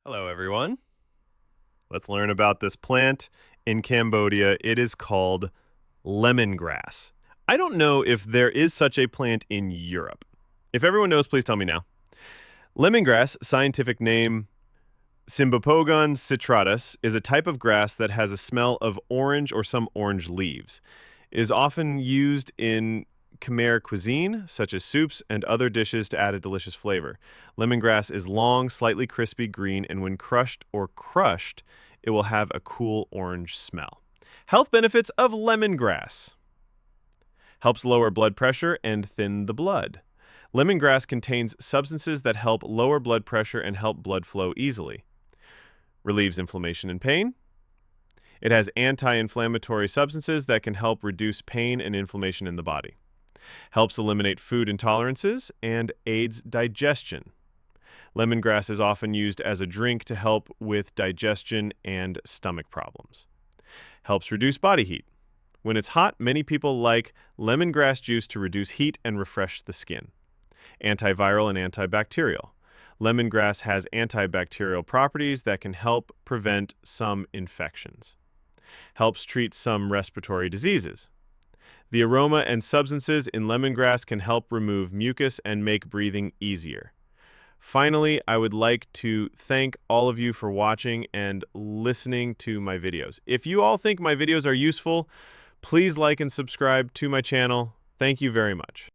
Hello, everyone. Let's learn about this plant in Cambodia. It is called lemongrass. I don't know if there is such a plant in Europe. If everyone knows, please tell me now. Lemongrass, scientific name Cymbopogon citratus, is a type of grass that has a smell of orange or some orange leaves. It is often used in Khmer cuisine, such as soups and other dishes to add a delicious flavor. Lemongrass is long, slightly crispy green, and when crushed, it will have a cool orange smell. Health benefits of lemongrass: helps lower blood pressure and thin the blood. Lemongrass contains substances that help lower blood pressure and help blood flow easily. Relieves inflammation and pain. It has anti-inflammatory substances that can help reduce pain and inflammation in the body. Helps eliminate food intolerances and aids digestion. Lemongrass is often used as a drink to help with digestion and stomach problems. Helps reduce body heat. When it's hot, many people like lemongrass juice to reduce heat and refresh the skin. Antiviral and antibacterial. Lemongrass has antibacterial properties that can help prevent some infections. Helps treat some respiratory diseases. The aroma and substances in lemongrass can help remove mucus and make breathing easier. Finally, I would like to thank all of you for watching and listening to my videos. If you all think my videos are useful, please like and subscribe to my channel. Thank you very much.